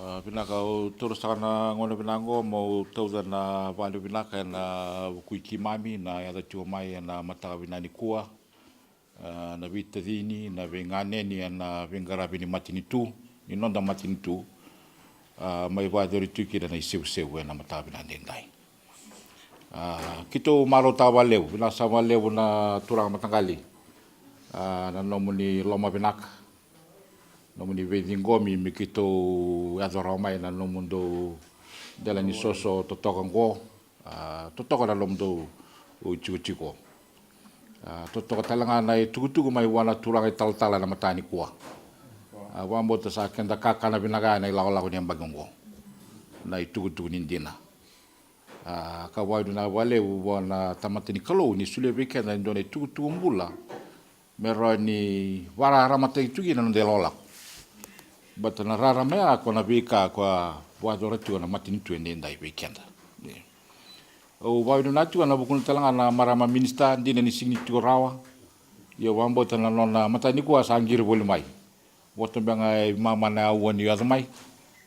Pinaka o toro sakana ngone pinango mo tauda na vale pinaka na kuiki mami na ya tua mai na mata vinani kua na vita dini na vengane ni na vengara vini matini tu ni nonda matini tu mai va dori tuki na seu na mata vinani dai kito malo tawa leu na sama leu na turang matangali na nomuni loma pinaka no muni vedingomi mi kito adora mai na no mundo dela ni soso totoka ngo totoka na lomdo o chico totoka talanga na tugutugu mai wana turanga taltala na matani kwa wa mbota sa kenda kaka na binaga na ilaw ni ambagongo na tugutugu nindina ka waidu na wale wana tamatini kalo ni sule weekend ndo na tugutugu mbula mero ni wara ramata tugi na ndela Bata na rara mea ko na vika kwa wadora tu na matini tu ndai weekend. O waidu na tu na bukun talanga na marama minister dine ni sini tu rawa. Yo wambo tana nona matani ko sangir boli mai. Woto banga mama na woni ya mai.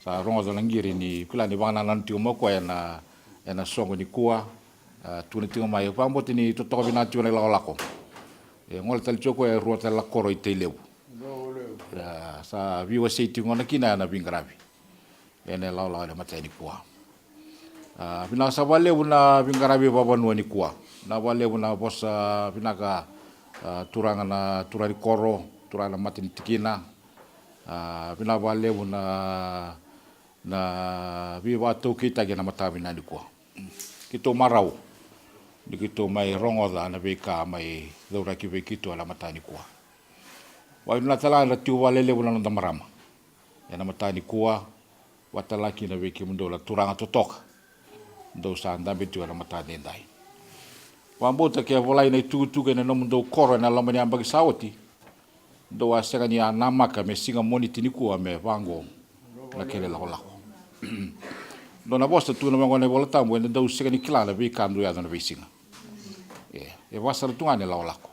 Sa rongo za ngiri ni kula ni bana nan tu mo ko na songo ni kuwa tu ni tu mai wambo tini to to bina tu na lako. Ngol tal choko e ruota la koro iteleu. Sa viwa seitu ngona kina na bingarabi ene laula le mateni kuwa bina sa wale una bingarabi babanu ni kuwa na wale una bosa binaka turanga na turari koro turana mateni tikina bina wale una na viwa to kita gena matabina ni kuwa kito marau dikito mai rongoda na beka mai dora ki bekito ala matani kuwa Wai na tala na tiu walele wala na marama. Na matani kua watalaki na wiki mundo la turanga totoka. Ndo sa ndambe tiu na matani ndai. Wambota ke volai na tu ke na mundo koro na lamani ambagi sawati. Ndo asega ni anamaka me singa moni tinikua me wango na kele la hola. Ndo na bosta tu na ngone vola tamu ndo sega ni kila na wiki andu ya na visinga. E wasara tuane la hola ko.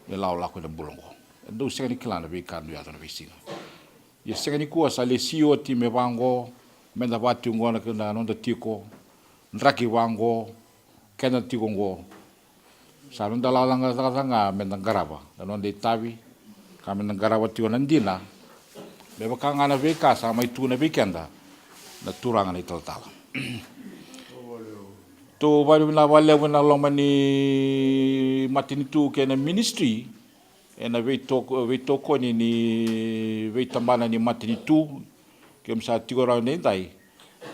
Le la hola ko de bulongo. Do sekani kilana be kandu ya na visinga ye sekani kuwa sale sio ti me wango menda watu ngona kuna nonda tiko ndraki wango kena tiko ngo sa nonda lalanga zanga menda garaba nonda tavi kamenda garaba ti onandina be bakanga na veka sa mai tu na weekenda na turanga ni totala to baru na wale na lomani matini tu kena ministry ena veitoko ni veitambana ni matini tu ke msa tigora nei dai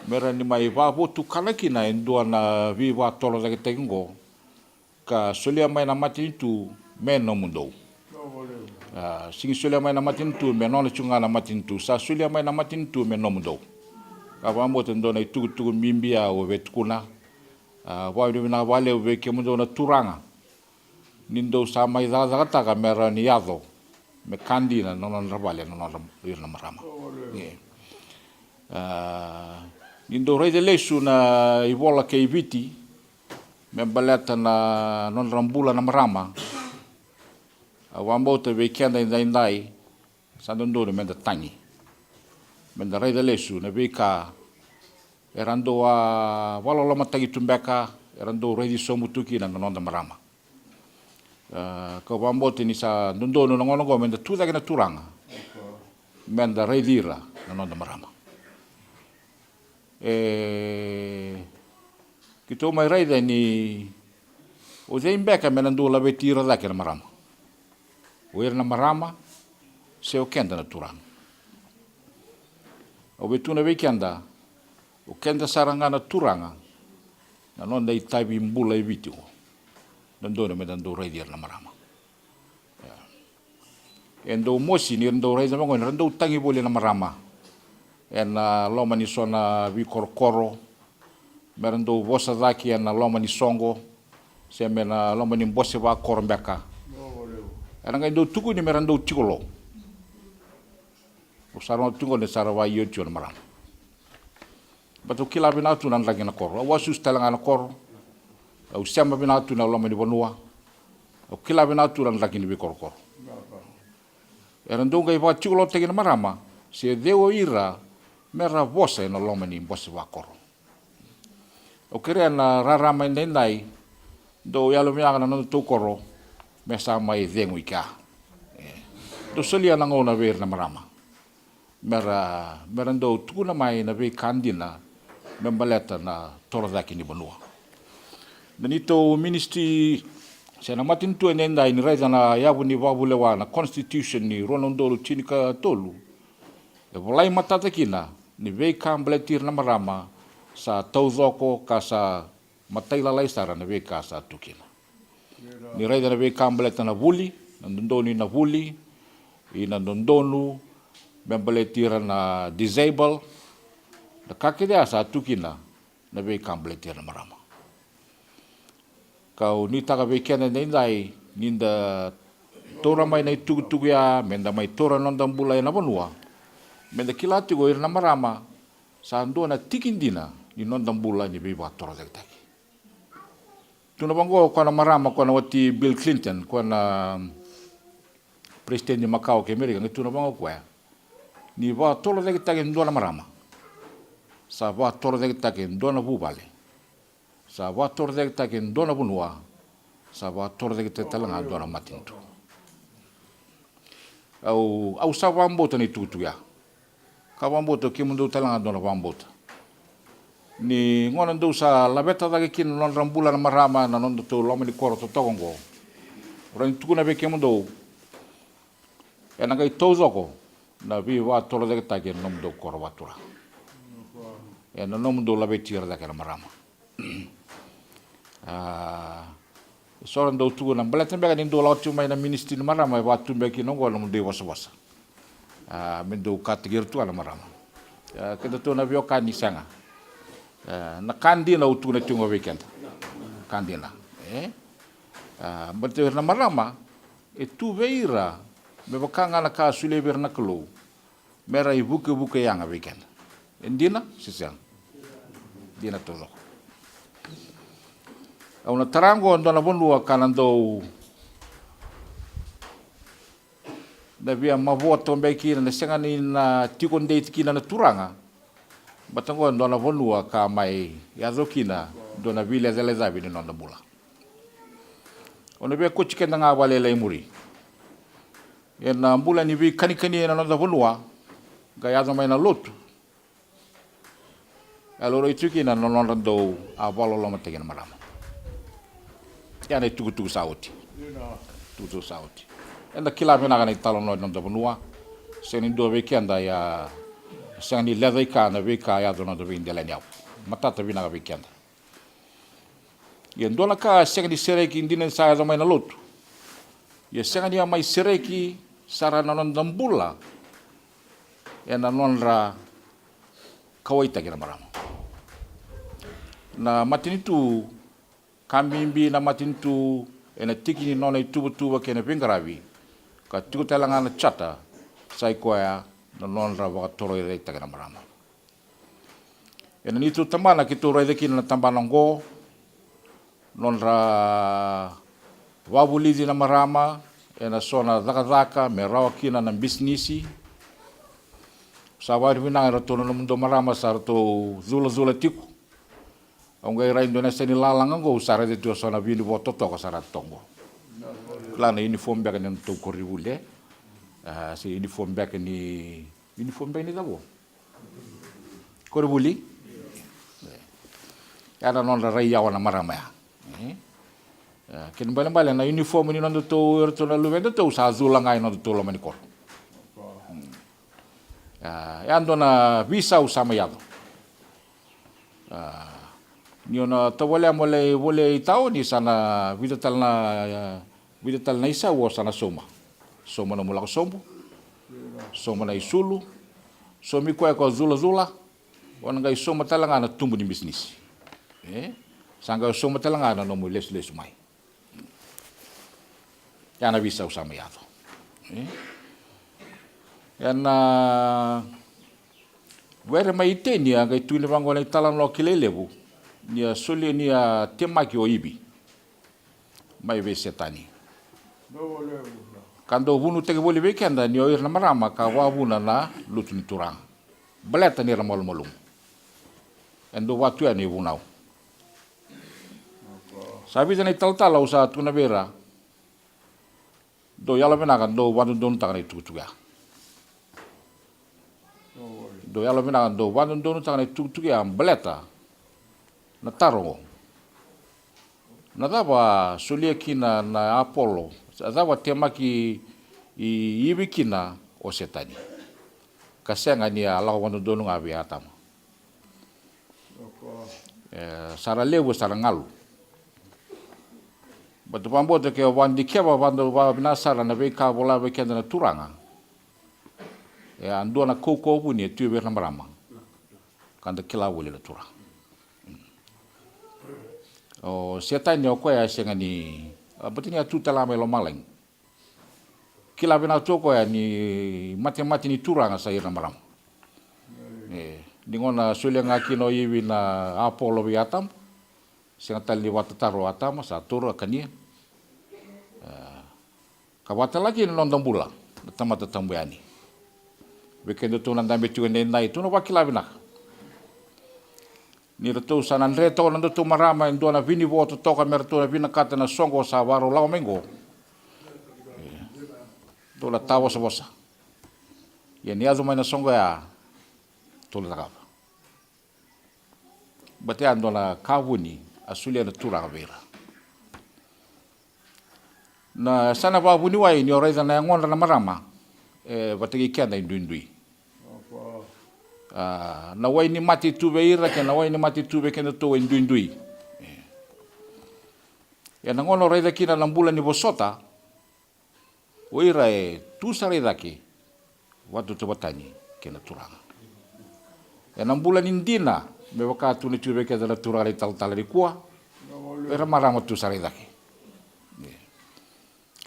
mera ni mai va votu kanaki na endua na viva tolo da tengo ka solia mai na matini tu me no mundo sing solia mai na matini tu me no chunga na matini tu sa solia mai na matini tu me no mundo ka va mo tendo na tu mimbia o vetkuna va na vale ve ke mundo na turanga nindo sama iza zagata ka mera ni yado me kandi na non rabale non na marama nindo rei de lesu na ivola ke viti me baleta na non rambula na marama awambo te weekend indai sandondo me da tangi me da rei de lesu na veka erando a wala lama tagi tumbeka erando rei di somutuki na non da marama ko bambote ni sa ndono ngono go menda tu daga na turanga menda redira no da marama kito mai rede ni o zeimbeka menando la vetira da na marama o era na marama se o kenda na turanga o betuna weekenda o kenda saranga na turanga na non dai tabi mbula e vitio Nando me dando rei na marama. Endo mosi ni endo rei na ngone endo tangi bole na marama. Na loma ni sona vi korkoro. Merendo vosa daki na loma ni songo. Se me na loma ni bosse va kormbeka. Nga endo tuku ni merendo tikolo. O saro tungo ne sarawa yo tio na marama. Bato kila bina tu nan lagi na koro. Wasu stelanga na koro. Au siama bina tu na loma ni bonua. Au kila bina tu na lagi ni bikorkor. Era ndonga i va tikolo te na marama. Se deo ira mera vosa na loma ni bosi wakoro o kere na rarama nai do yalo mianga na tu koro me sa mai vengu ika do solia na ngona ver na marama mera do tuna mai na ve kandina membaleta na toradaki ni banua nanito ministry sena matin tu nenda ni raiza na yabu ni wabulewa na constitution ni ronondolo chinika tolu e volai matata kina ni ve kambletir na marama sa tauzoko ka sa mataila lai sara na ve ka sa tukina ni raiza na ve kambleta na vuli na ndondoni na vuli ina ndondonu membaletir na disable na kakidea sa tukina na ve kambletir na marama kau ni taka ve kena nendai ninda tora mai nei tugu ya menda mai tora nondam bulai na banua menda kilati go irna marama sa andona tikindina ni nondam bulai ni biba tora taki tuna bango ko na marama ko na wati Bill Clinton ko na president ni Macau ke Amerika ngi tuna bango ko ni ba tora taki ndona marama sa ba tora taki ndona bubale sa wa torde ta ke ndona bunua sa wa torde te talanga ndona matintu au sa wambota ni tutu ya ka wambota ke mundo talanga ndona wambota ni ngona ndo sa labeta da ke kin non rambula na marama na non to lomi koro to togongo ran tukuna be ke mundo ena kai tozoko na vi wa torde ta ke nom do koro watura ena nom do labetir da ke marama soran do tu na balatan bega nin do la tu mai na ministry na marama wa tu beki no gol mo de wasa men do kategir tu na marama kada to na vio kan ni sanga na kandi na utu na tungo weekend kandi na but na marama e tu veira me bakanga na ka sule ver na klo mera i buke yanga weekend endina sisang dina to au na tarango ndona bonua kanando da via mavoto mbeki na sengani na tikon date kina na turanga batango ndona bonua ka mai ya zokina ndona vile zele zabi ni nonda bula ona be ko chikenda nga wale lai muri na bula ni vi kanikani na nonda bonua ga ya mai na lotu aloro itukina na nonda do avalo lo mategena marama ya ne tugu sauti tugu sauti enda kila vena kana talo no nda bonua seni do ve kenda ya seni leva ikana ve ka ya dona do vinde la nyau matata vina ve kenda ye ndona ka seni sereki ndinen sa ya mai na lotu ye seni ya mai sereki sara na nda mbula ena nonra kawaita kina marama na matinitu kamimbi na matintu ena tikini nona tuba kena pingaravi ka tuku talanga na chata sai koya na nonra wa toro ire takana marama ena nitu tambana kitu rai deki na tambana ngo nonra wabulidi na marama ena sona daka me rawa kina na bisnisi sawari vinanga rotono no mundo marama sarto zula tiku ongai ra Indonesia ni lalanga go usara de tu sona vini voto to ko sara tongo klana uniform bag ni to ko riwule si uniform bag ni dabo ko riwuli ya non la rai yawana marama ya ken bale na uniform ni non to na luvendo to sa azul ngai no to lo mani ko ya ndona visa usama yado niona tawale mole itao ni sana vidatal na isa wo sana soma na mula sombo soma na isulu somi ko zula wana ngai soma talanga na tumbu ni business sanga soma talanga na no les mai yana visa usama yado yana wera mai tenia ngai tuile bango na talan lo kilelebu nia soli nia temaki o ibi mai ve setani kando hunu tege boli vekenda ni oir na marama ka wabuna na lutu ni turang beleta ni ramalmalum. Endo watu ya ni vunau. Sabi tani tal-tala usa tuna vera. Do yala menakan do wanu don takani tutuga. Do yala menakan do wanu don takani tutuga beleta. Na tarongo. Na dava sulia kina na Apollo. Dava temaki i iwi kina o setani. Kasenga ni ala wanu don ngabi atama. Sara lewu sara ngalu. Batu pambote ke wandi keba wando wa binasara na veka bola vekenda na turanga. Andua na koko puni tu berna marama. Kanda kila wole la turanga. O setani o ko ya senga ni batini atu talame lo maleng. Kila bina toko ya ni mati ni turanga sa irna marama. Ningona sulia ngaki no iwi na Apollo viatam. Senga tali watataro atama sa toro akania. Kawata lagi nondong bula tamata tambuyani. Bekendo tu nandambe tu nendai tu no wakila bina. Ni retu sanan reto nando tu marama ndo na vini voto toka merto na vina kata na songo sa waro lao mengo. Do la tawa sa bosa. Ya ni azu na songo ya tu la takapa. Bate ando na kawuni asulia na turanga vera. Na sana wa buni wai ni ora na ngon na marama bategi kenda indui. Na wai ni mati tube ira ke na wai ni mati tube kenda to indui. Ya na ngon ora kina lambula ni bosota. Oira tu sare daki. Watu to batani kena turanga. Ya na mbula ni ndina me wakatu ni tube kenda turanga tal di kuah. Era marama tu sare daki.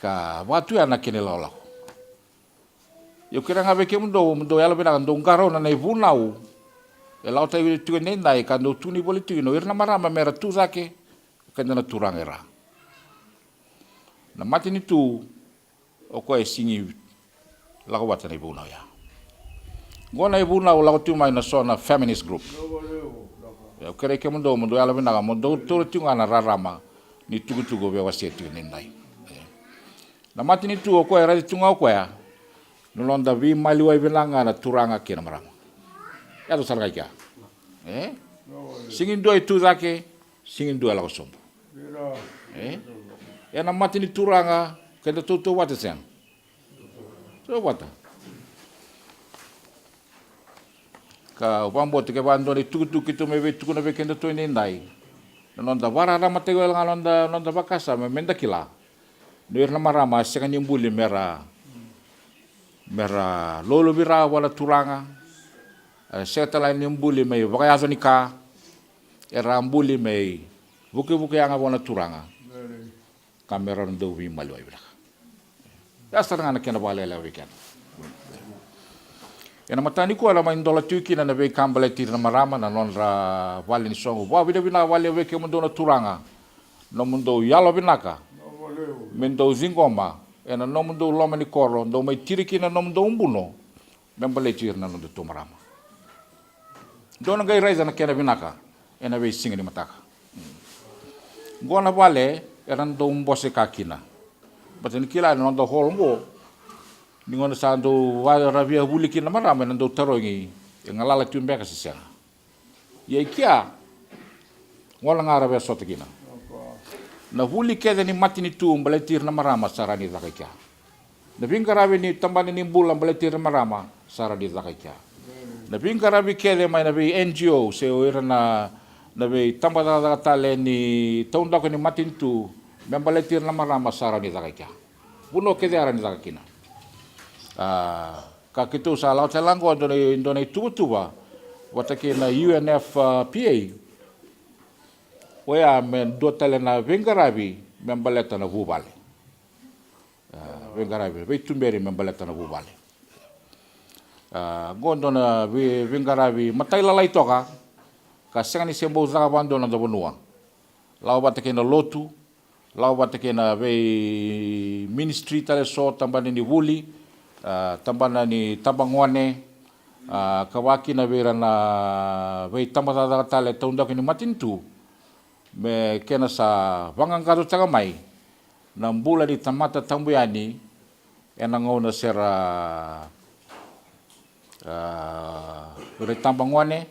Ka watu ya nakene lola. Yo kira ngabe ke mundo yala bena ndo ngaro na nei vunau. E lau tai tu nenda e kando tuni boli tu no irna marama mera tu zake kanda na turangera. Na mati ni tu o ko e singi la ko wata nei vunau ya. Ngona e vunau la ko tu mai na sona feminist group. Yo kira ke mundo yala bena mundo tu tu ngana rarama ni tugu be wasi tu nenda. Na mati ni tu o ko era tunga o ko ya. No londa vi mali wai velanga na turanga kina marama. Ya to sarga kia. Singin doi tu zake, singin doi la sombo. Ya na mati ni turanga kenda tu wata sen. So wata. Ka wambo te ke bando ni tu kitu mebe tu na be kenda tu ni ndai. No londa warara mate go londa bakasa me menda kila. Noir na marama senga nimbuli mera lolo bira wala turanga setala nimbuli mai vakayazo nika era mbuli mai buke anga wala turanga kamera ndo wi malo ibra ya saranga na kena wala la weekend ena matani ko ala maindola tuki na be kambale tir na marama na nonra wale ni songo wa bina wale weke mundo na turanga no mundo yalo binaka mendo zingoma ena nomo do loma ni koro do mai tiriki na nomo do umbuno membale tir na no to marama do na gai raiza na kena binaka ena be singa ni mataka gona vale era do umbose kakina baten kila no do holmo ni ngona sa do wa ravia buliki na marama na do tarongi ngalala tumbe ka sisa ye kia ngola ngara be sotekina na huli keda ni mati ni tu mbaletir na marama sarani zakaika. Na bingarabi ni tambani ni mbula mbaletir na marama sarani zakaika. Na bingarabi keda mai na be NGO se oira na be tambada tale ni taunda ko ni mati ni tu mbaletir na marama sarani zakaika. Buno keda arani zakakina. Ka kitu sa lau telango ndone tuba watake na UNFPA Oya men dotale na vengarabi membaleta na vubale. Vengarabi veitumberi membaleta na vubale. Gondo na vengarabi mataila lai toka ka senga ni sembo zaka bando na dobonua. Lau batake na lotu, lau batake na ministry tale so tambani ni wuli, tambana ni tabangwane, kawaki na vera na vei tamata tale taunda kini matintu me kena sa vangangkaru taga mai na mbula di tamata tambuyani ena ngona sera re tambangwane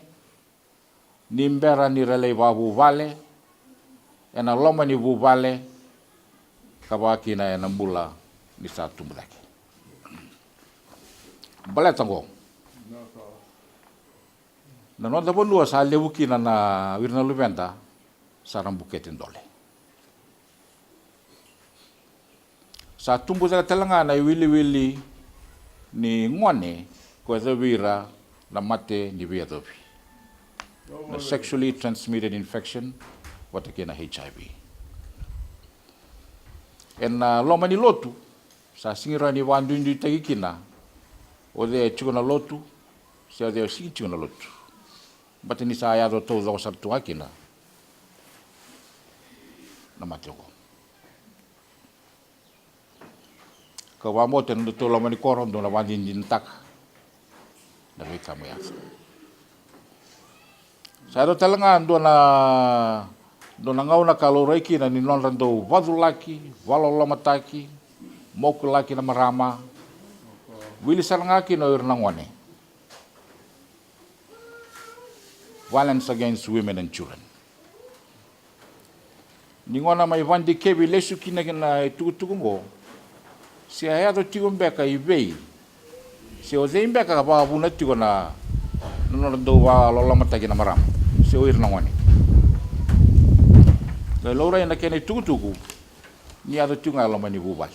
nimbera ni relei wabu vale ena loma ni bu vale kawaki na ena mbula ni sa tumbulake bale tango na nota bonua sa lebuki na wirna luvenda sarang buketin dole sa tumbu sa telanga na wili ni ngone ko vira na mate ni via dobi na sexually transmitted infection wata kena HIV en loma ni lotu sa singira ni wandu ndi tagikina o de chukuna lotu se de chukuna lotu batini sa ya do to do sartu akina na matoko ka wa mo ten to loma ni koron do na wandi ndin tak na we kamu ya sa do talanga do na ngau na kaloreki na ni non rando vadulaki valolomataki mokulaki na marama wili sarangaki no irna ngone violence against women and children ningona mai vandi kebi lesu kina na tukutukungo si aya do tigumbeka ibei si o zeimbeka ka ba buna tigona no do wa lolomataki na marama si o irna ngone le lora ina kene tukutuku ni ado tunga lo mani bubal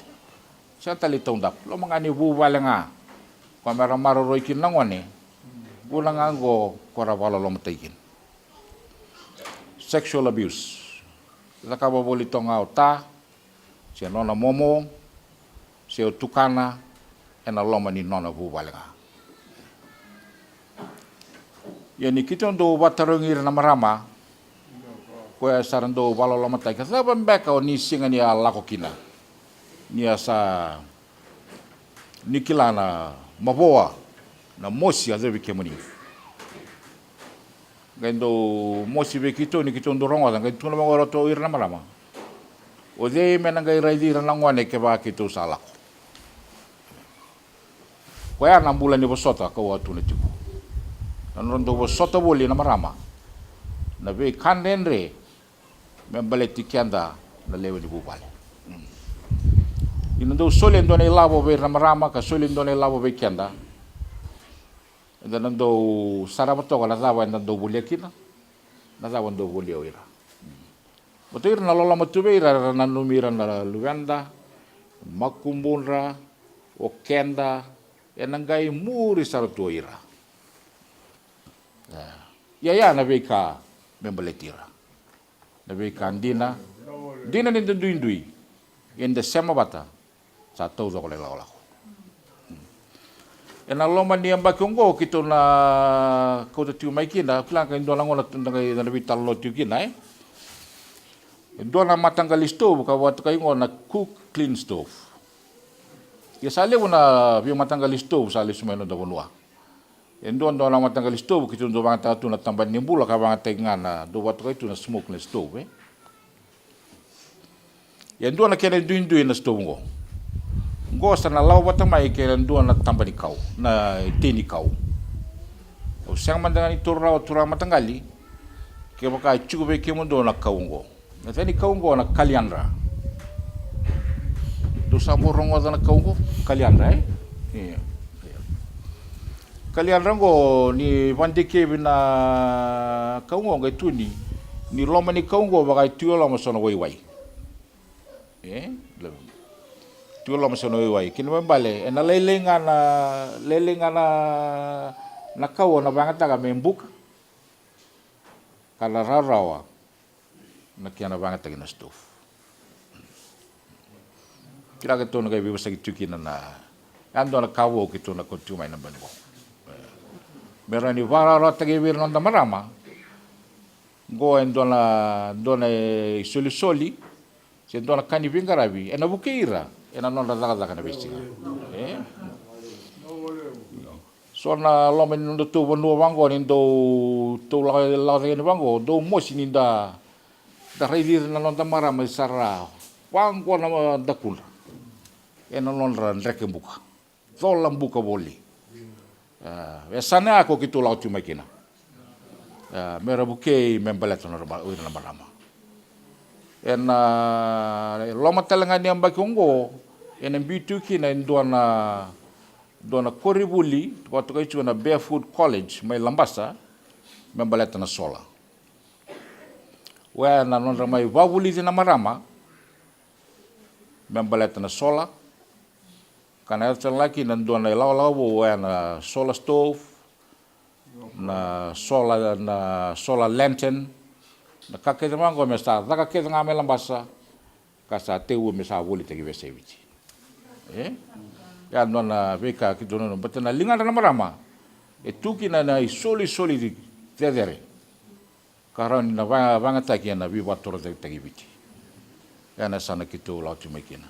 sa tali tondap lo mangani bubal nga kwa mara maro roikin nangone bulang anggo kora wala lo matayin sexual abuse la ka boli tonga ota si nona momo si tukana ena lo mani nona bubal nga yani kitondo watarongir na marama ko sarando wala lo matai ka sa bambeka ni singa ni ala kokina ni asa nikilana maboa na mosi azebi kemuni gendo mosi be kito ni kito ndorongo nga tuna mangoro to irna marama o de menanga iraidi ran ngwane ke ba kito sala ko ya na mbula ni bosota ko watu na tibu nando bosota boli na marama na be kandenre membale tikianda na lewe ni bubale inando sole ndone lavo be ramarama ka sole ndone lavo be kianda nando sarabato la dava nando buliakina na dava ndo bulio ira motor na lola matube ira na numira na luvenda makumbunra o kenda enangai muri sarto ira ya na be ka membale tira na be ka dina ni ndui in the sema bata sa tau zo le la ena loma ni amba kongo kito na ko tu mai kina planga ndo lango na na vital lo tu kina ndo na matanga stove ka wat kai ngona cook clean stove ya sale una vi matanga stove sale sumeno da bonua ndo na matanga stove kito ndo bang tu na tamban nimbula ka bang tengana do wat kai tu na smoke na stove ya ndo na kene duindu na stove ngo sana lau wata mai ke ndo na tambani kau na teni kau o sang mandanga ni tura matangali ke baka chube ke mundo na kau ngo na teni kau ngo na kaliandra do samorongo na kau ngo kaliandra kaliandra ngo ni vandike bina kau ngo ngai tuni ni loma ni kau ngo baka tuola mo sono wai tuola mo sono wai kin membale ena lelenga na kau na bangata ka membuk kala rarawa na kiana bangata kina stove kira ke tonu kai bibasa kitukina na ando na kawo kitu na kontu mai na bango merani vara rota ke vir non da marama go endona dona soli se dona kani vingaravi ena bukeira ena non da na besti So na lomen no tu vanua wango ni do la ni wango do mosi ni da reidir na lonta mara mai sara wango na dakul e na lonra ndreke buka zola buka boli e sana ako kitu la tu makina mera buke membalet na na marama e na loma talenga ni ambaki ongo e na bitu kina dona koribuli waktu kai na Barefoot College mai Lambasa membalet na sola wa na nonra mai wawuli na marama membalet na sola kana elsa laki nan dona law wa na solar stove na solar lantern na kake de mango me sta daga ke nga me Lambasa kasa teu me sa wuli te veseviti ya nona veka ki dono batana linga na marama e tuki na soli dedere karani na vanga taki na vi watoro te viti ya na sana kitu la tu mekina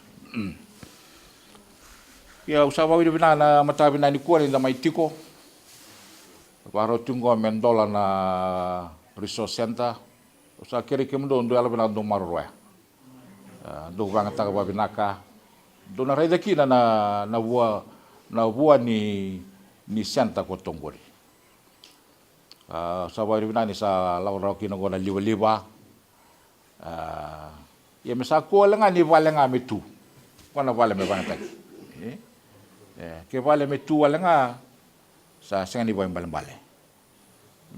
ya usawa wi bina na mata bina ni kuali na maitiko baro tungo mendola na resource center usa kere ke mdo ndo ala bina do marwa do vanga taka binaka do na raida kina na bua ni senta ko tongori sawa ri nani sa laura kina gona liwa ya mesa ko lenga ni valenga metu kona vale me bana taki ke vale metu lenga sa senga ni bale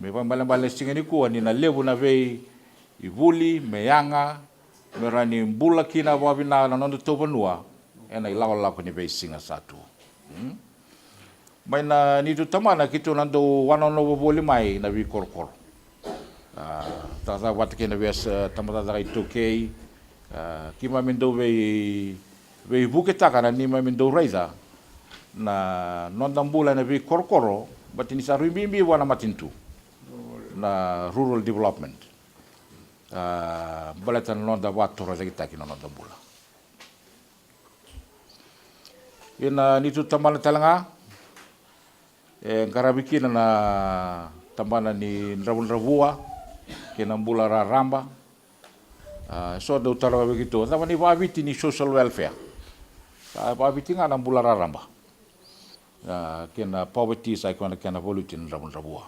me bale singa ni ko ni na levu na vei ivuli meyanga merani mbula kina wabina na nondo tobanua ena ilaw ko ni vei singa satu mai na ni tu tamana kitu nando wanono boli mai na vi korkor tata wat ke na vias tamata dai tokei kima mendo vei buketa kana ni ma mendo raiza na nondambula na vi korkoro batini sa rimbi wana matintu na rural development balatan nonda watora kita kina nondambula ina ni tu tamana talanga karabiki na tambana ni ravua kena mbula ramba so do utara begitu sama ni wabiti ni social welfare wabiti ngana mbula ramba kena poverty sai kena volutin ravua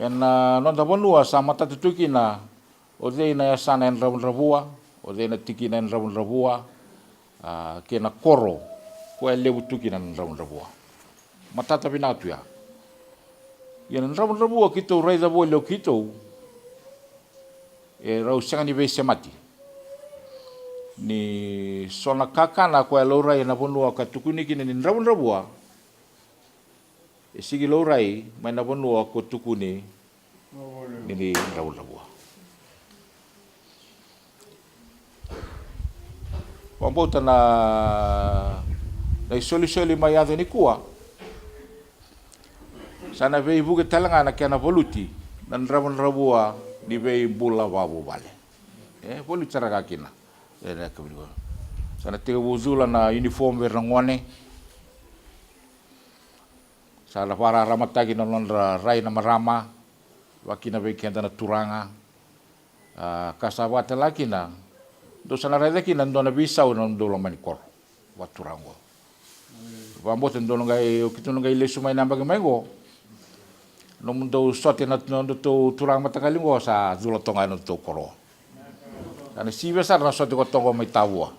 ena nonda bonua sama tatuki na odeina ya sana en ravua odeina tiki na en ravua kena koro ko lebu tuki na ravua matata binatu ya yan rabu kito raiza bolo kito rau sanga ni vese mati ni sona kakana ko lorai na bonua ka tukuni kini ni rabu sigi lorai mai na bonua ko tukuni ni rabu pambota na soli mai ado ni kuwa sana vei buke talanga na kena voluti dan rabua ni vei bula wabu bale voluti cara kina sana te wuzula na uniform verangone sana para ramatagi na londra rai na marama wakina vei kenda na turanga kasawata lakina do sana rai kina ndo na bisau na ndo manikor waturango vambote ndo ngai kitu ngai lesu mai namba mengo no mundo sote na no to turang matakali ngo sa zula tonga no to koro ana si besar na sote ko tongo mai tawa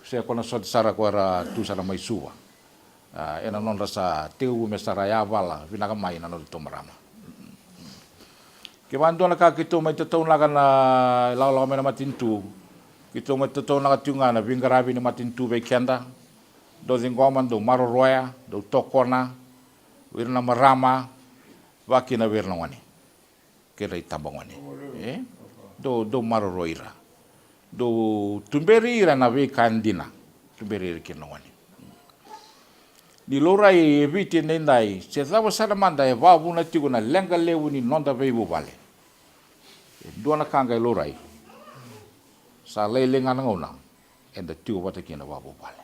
se ko na sote sara ko ra tu sara mai suwa ena non rasa teu me sara ya bala vinaka mai na no to marama ke bando na ka kito mai to na kana la me na matintu kito mai to na ka tunga na vingarabi ni matintu be kenda do zingoman do maroroya do tokona wirna marama wakina wirna wani kera itambang wani do maroroira do tumberi ira na we kandina tumberi kina wani ni lorai eviti nendai se zava salamanda e vavu na tigo na lenga lewu ni nonda veibu vale do na kanga lorai sa lelenga ngona enda tigo wata kina vavu vale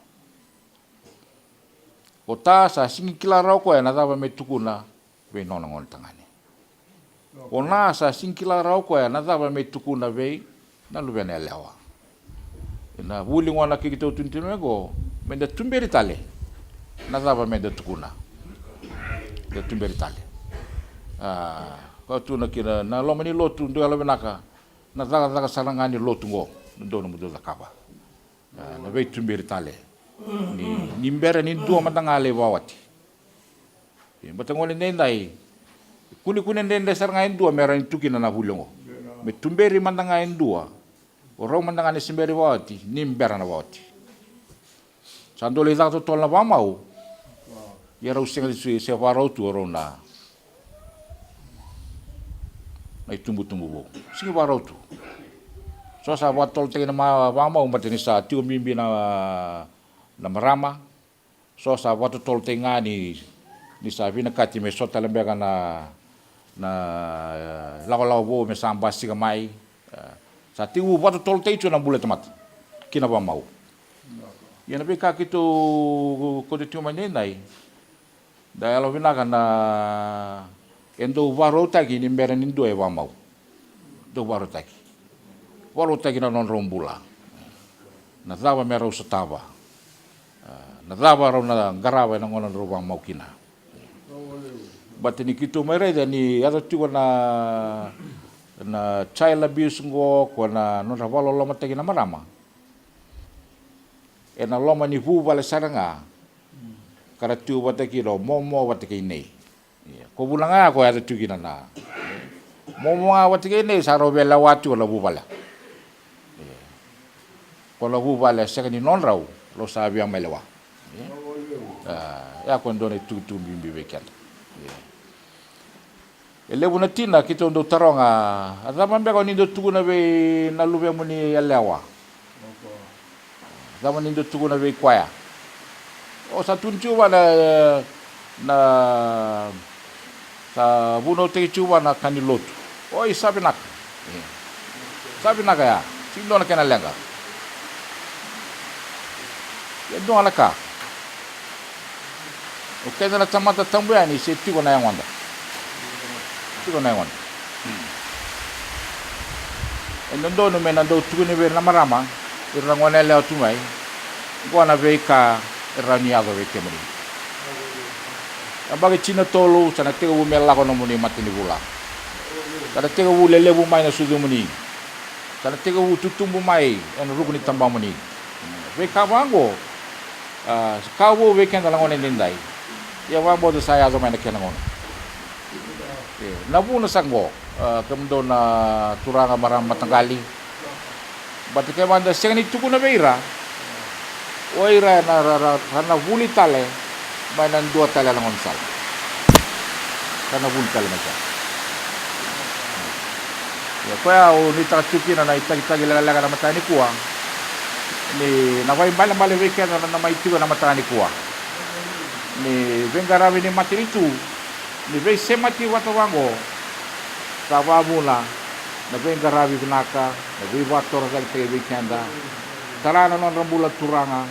ta sa singi kila rau ko na tava me tukuna ve nona ngon tangani. O na sa singi kila rau ko na tava me tukuna ve na lu vene lewa. Na wuli ngona ki to tuntino go me de tumberi tale. Na tava me de tukuna. De tumberi tale. Ko tu na kira na lo mani lotu ndo ala benaka. Na tava sarangani lotu ngo ndo no mudo zakaba. Na ve tumberi tale. Ni mbera ni dua matangale wawati. Matangole nendai. Kuni nendai sarangain dua mera ni tukina na hulongo. Me tumberi mantangain dua. Orang mandangane simberi wawati ni mbera na wawati. Sandole zato tol na wamau. Yara usinga se warau tu orona. Na tumbu bo. Singi warau tu. So sa watol te na wamau mateni sa tiu mimbi na marama. So sa watu tol te ngani ni sa vina kati me sota lembega na lawa bo me samba siga mai. Sa tiu watu tol te itu na bule temat. Kina wamau. Ia na beka kitu ko te tiu mai nei. Da alo vina kana endo waro tagi ni mbere ni ndo e wamau. Do waro tagi. Waro tagi na non rombula. Na dawa mera usatawa. Na dawa ro na garawa na ngona ro wamau kina. Batini kitu mere ni ada tu na child abuse ngo ko na no ravalo loma tagi na marama. E na loma ni hu vale saranga. Kara tu wataki ro momo wataki nei. Ko bulanga ko ada tu kina na. Momo wataki nei sa ro bela watu la bu bala. Ko la bu bala sekani non rau lo sa bia melewa. Ya ko ndone tu bimbi weekend. Ele buna tina kito ndo taronga azama mbego nindo tuguna be na lube muni elewa. Zama nindo tuguna be kwaya. O sa tunchuwa na sa buno te chuwa na kanilotu. O isabi nak. Sabi nak ya. Sindo na kena lenga. Yendo alaka. O kenda na tamata tambuya ni se tigo na yangwanda. Tigo na yangwanda. Endo no mena do tugu ni be na marama. Irangwana leo tumai. Gwana veka rani ago ve kemuri. Abage china tolu sana tega wu mela ko no muni matini bula. Sana tega wu lele bu mai na sudu muni. Sana tega wu tutumbu mai en rukuni tamba muni. Ve kawango kawo ve kenda langone nindai. Ya wambo do saya zo mai na kena ngono. Nabu na sanggo kemdo na turanga maram matanggali. Batike manda sengni tuku na beira. Oira na vuli tale mainan dua tale langon sal. Karena vuli tale macam. Ya kaya ni tak cuki na kita gila-gila na matani kuah. Ni nawai bala weekend na mai tu na matani kuah. Ni vengara ni mati itu. Ni vei semati watu wango. Sababula na vengara binaka, na vei wator sa weekend. Talana non rambula turanga,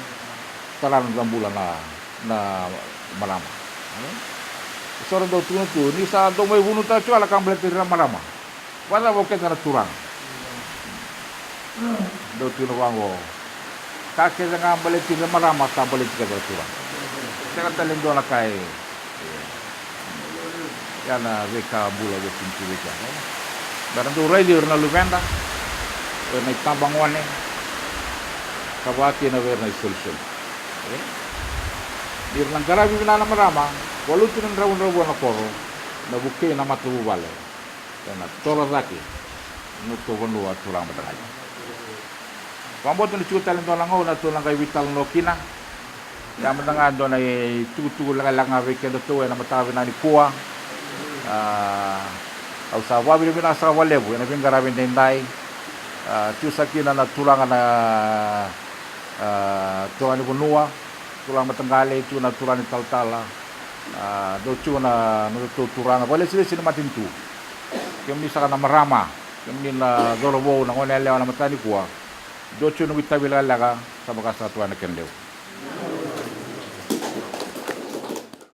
talana rambula na marama. Soro do tu ni sa do mai bunu ta chu ala kamble tira marama. Wala bo kena turanga. Do tu no wango. Ta ke nga kamble tira marama ta kamble tira turanga. Saka talendo la kai. Yana veka bula do pintu veka. Barang tu rai na luvenda. Na tambangwane. Kabati na ver na solution. Dir nang garabi na marama, walutin ng rawon na koro, na buke na matubu bale. Kana tola zaki, nuto vonu at tulang matagay. Pamboto ni chuta lang dolangaw na tulang kay vital no kina. Ya matanga do na tugu lang nga weekend to na matabi na ni kuwa. Au sa wabi na sa walebu na bin garabi ndai. Tusakina na tulangan na tulang bunua, tulang matanggali, tu na tulang tal-tala, do tu na nuto turanga. Wala sila matin tu. Kami sa kana marama, kami na dorobo na ngone lewa na matani kuwa. Do tu no bitabila laga sa bagas na tuan na kenlew.